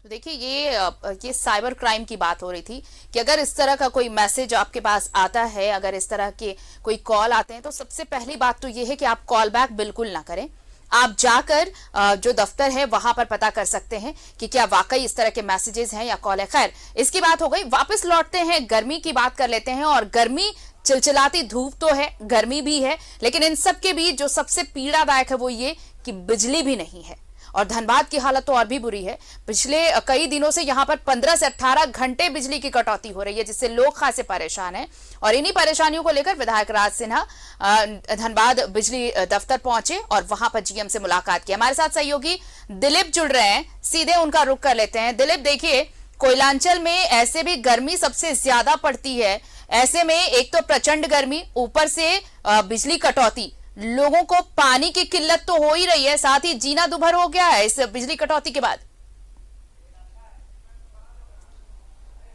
तो देखिए ये साइबर क्राइम की बात हो रही थी कि अगर इस तरह का कोई मैसेज आपके पास आता है, अगर इस तरह के कोई कॉल आते हैं, तो सबसे पहली बात तो ये है कि आप कॉल बैक बिल्कुल ना करें। आप जाकर जो दफ्तर है वहां पर पता कर सकते हैं कि क्या वाकई इस तरह के मैसेजेस हैं या कॉल है। खैर, इसकी बात हो गई, वापस लौटते हैं, गर्मी की बात कर लेते हैं। और गर्मी, चिलचिलाती धूप तो है, गर्मी भी है, लेकिन इन सब के बीच जो सबसे पीड़ादायक है वो ये कि बिजली भी नहीं है। और धनबाद की हालत तो और भी बुरी है। पिछले कई दिनों से यहां पर 15 से 18 घंटे बिजली की कटौती हो रही है, जिससे लोग खासे परेशान हैं। और इन्हीं परेशानियों को लेकर विधायक राज सिन्हा धनबाद बिजली दफ्तर पहुंचे और वहां पर जीएम से मुलाकात की। हमारे साथ सहयोगी दिलीप जुड़ रहे हैं, सीधे उनका रुख कर लेते हैं। दिलीप, देखिए, कोयलांचल में ऐसे भी गर्मी सबसे ज्यादा पड़ती है। ऐसे में एक तो प्रचंड गर्मी, ऊपर से बिजली कटौती, लोगों को पानी की किल्लत तो हो ही रही है, साथ ही जीना दुभर हो गया है इस बिजली कटौती के बाद।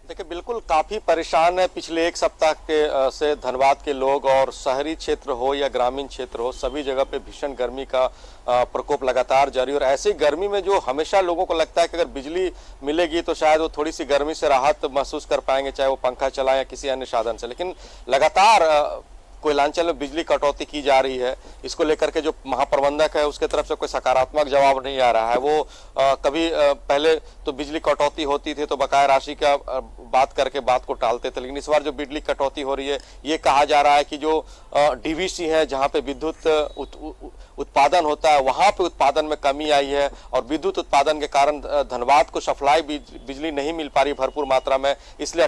देखिए, बिल्कुल काफी परेशान है पिछले एक सप्ताह के से धनबाद के लोग। और शहरी क्षेत्र हो या ग्रामीण क्षेत्र हो, सभी जगह पे भीषण गर्मी का प्रकोप लगातार जारी। और ऐसी गर्मी में जो हमेशा लोगों को लगता है कि अगर बिजली मिलेगी तो शायद वो थोड़ी सी गर्मी से राहत महसूस कर पाएंगे, चाहे वो पंखा चलाएं या किसी अन्य साधन से, लेकिन लगातार कोयलांचल में बिजली कटौती की जा रही है। इसको लेकर के जो महाप्रबंधक है उसके तरफ से कोई सकारात्मक जवाब नहीं आ रहा है। वो कभी पहले तो बिजली कटौती होती थी तो बकाया राशि का बात करके बात को टालते थे, लेकिन इस बार जो बिजली कटौती हो रही है, ये कहा जा रहा है कि जो डीवीसी है, जहाँ पे विद्युत उत्पादन होता है, वहां पे उत्पादन में कमी आई है। और विद्युत उत्पादन के कारण धनबाद को सप्लाई बिजली नहीं मिल पा रही भरपूर मात्रा में, इसलिए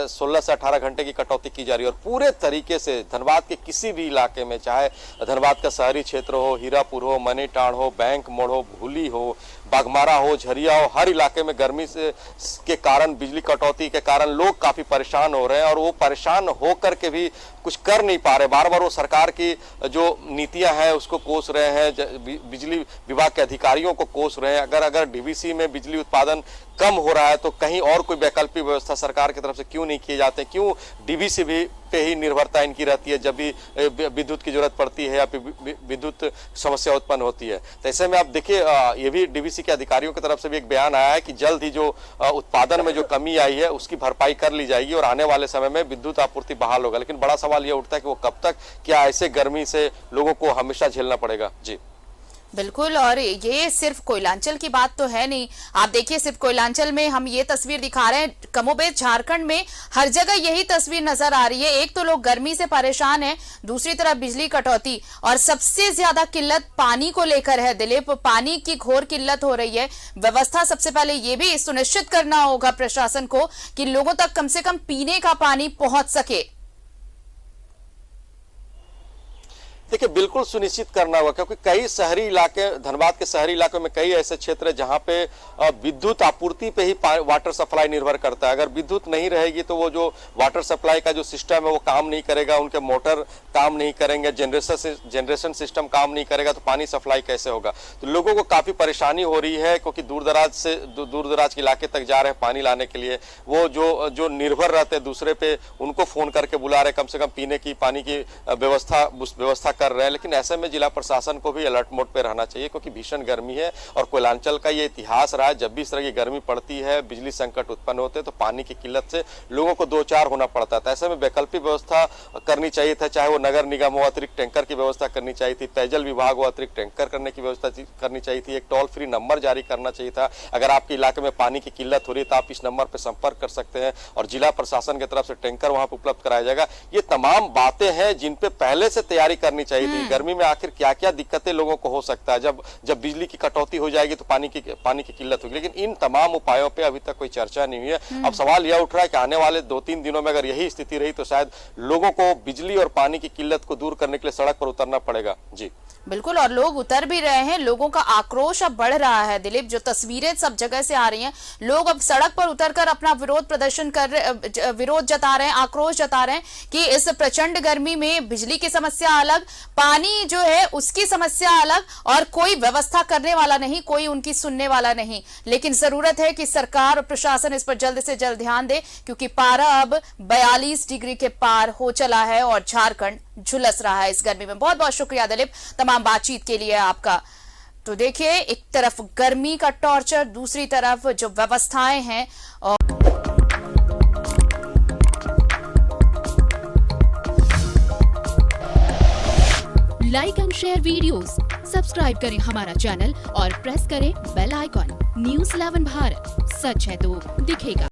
16 से 18 घंटे की कटौती की जा रही है। और पूरे तरीके से धनबाद के किसी भी इलाके में, चाहे धनबाद का शहरी क्षेत्र हो, हीरापुर हो, मनीटाण हो, बैंक मोड़ हो, भूली हो, बागमारा हो, झरिया हो, हर इलाके में गर्मी से के कारण, बिजली कटौती के कारण लोग काफी परेशान हो रहे हैं। और वो परेशान होकर के भी कुछ कर नहीं पा रहे। बार बार वो सरकार की जो नीतियां हैं उसको कोस रहे हैं, बिजली विभाग के अधिकारियों को कोस रहे हैं। अगर डीवीसी में बिजली उत्पादन कम हो रहा है तो कहीं और कोई वैकल्पिक व्यवस्था सरकार की तरफ से क्यों नहीं किए जाते, क्यों डीवीसी भी पे ही निर्भरता इनकी रहती है जब भी विद्युत की जरूरत पड़ती है या विद्युत समस्या उत्पन्न होती है। तो ऐसे में आप देखिए, ये भी डीवीसी के अधिकारियों की तरफ से भी एक बयान आया है कि जल्द ही जो उत्पादन में जो कमी आई है उसकी भरपाई कर ली जाएगी और आने वाले समय में विद्युत आपूर्ति बहाल होगा। लेकिन बड़ा सवाल ये उठता है कि वो कब तक, क्या ऐसे गर्मी से लोगों को हमेशा झेलना पड़ेगा। जी बिल्कुल, और ये सिर्फ कोयलांचल की बात तो है नहीं। आप देखिए, सिर्फ कोयलांचल में हम ये तस्वीर दिखा रहे हैं, कमोबेश झारखंड में हर जगह यही तस्वीर नजर आ रही है। एक तो लोग गर्मी से परेशान हैं, दूसरी तरफ बिजली कटौती, और सबसे ज्यादा किल्लत पानी को लेकर है। दिलीप, पानी की घोर किल्लत हो रही है। व्यवस्था सबसे पहले ये भी सुनिश्चित करना होगा प्रशासन को कि लोगों तक कम से कम पीने का पानी पहुंच सके। देखिए, बिल्कुल सुनिश्चित करना होगा, क्योंकि कई शहरी इलाके, धनबाद के शहरी इलाकों में कई ऐसे क्षेत्र हैं जहां पे विद्युत आपूर्ति पे ही वाटर सप्लाई निर्भर करता है। अगर विद्युत नहीं रहेगी तो वो जो वाटर सप्लाई का जो सिस्टम है वो काम नहीं करेगा, उनके मोटर काम नहीं करेंगे, जनरेशन सिस्टम काम नहीं करेगा, तो पानी सप्लाई कैसे होगा। तो लोगों को काफी परेशानी हो रही है, क्योंकि दूर दराज के इलाके तक जा रहे हैं पानी लाने के लिए। वो जो निर्भर रहते हैं दूसरे पे, उनको फोन करके बुला रहे कम से कम पीने की पानी की व्यवस्था कर रहे हैं। लेकिन ऐसे में जिला प्रशासन को भी अलर्ट मोड पे रहना चाहिए, क्योंकि भीषण गर्मी है। और कोयलांचल का ये इतिहास रहा है, जब भी इस तरह की गर्मी पड़ती है, बिजली संकट उत्पन्न होते हैं तो पानी की किल्लत से लोगों को दो चार होना पड़ता था। ऐसे में वैकल्पिक व्यवस्था करनी चाहिए था, चाहे वो नगर निगम हो, अतिरिक्त टैंकर की व्यवस्था करनी चाहिए थी, पेयजल विभाग हो, अतिरिक्त टैंकर करने की व्यवस्था करनी चाहिए थी, एक टोल फ्री नंबर जारी करना चाहिए था। अगर आपके इलाके में पानी की किल्लत हो रही है तो आप इस नंबर पर संपर्क कर सकते हैं और जिला प्रशासन की तरफ से टैंकर वहां पर उपलब्ध कराया जाएगा। ये तमाम बातें हैं जिन पे पहले से तैयारी करनी चाहिए थी। गर्मी में आखिर क्या क्या दिक्कतें लोगों को हो सकता है, जब बिजली की कटौती हो जाएगी तो पानी की किल्लत होगी। लेकिन इन तमाम उपायों पे अभी तक कोई चर्चा नहीं हुई है। अब सवाल यह उठ रहा है कि आने वाले 2-3 दिनों में अगर यही स्थिति रही तो शायद लोगों को बिजली और पानी की किल्लत को दूर करने के लिए सड़क पर उतरना पड़ेगा। जी बिल्कुल, और लोग उतर भी रहे हैं। लोगों का आक्रोश अब बढ़ रहा है। दिलीप, जो तस्वीरें सब जगह से आ रही हैं, लोग अब सड़क पर उतरकर अपना विरोध प्रदर्शन विरोध जता रहे हैं, आक्रोश जता रहे हैं कि इस प्रचंड गर्मी में बिजली की समस्या अलग, पानी जो है उसकी समस्या अलग, और कोई व्यवस्था करने वाला नहीं, कोई उनकी सुनने वाला नहीं। लेकिन जरूरत है कि सरकार और प्रशासन इस पर जल्द से जल्द ध्यान दे, क्योंकि पारा अब 42 डिग्री के पार हो चला है और झारखंड झुलस रहा है इस गर्मी में। बहुत बहुत शुक्रिया दिलीप तमाम बातचीत के लिए आपका। तो देखिए, एक तरफ गर्मी का टॉर्चर, दूसरी तरफ जो व्यवस्थाएं हैं like and share videos, subscribe करें हमारा चैनल और प्रेस करें बेल आइकॉन। न्यूज़ 11 भारत, सच है तो दिखेगा।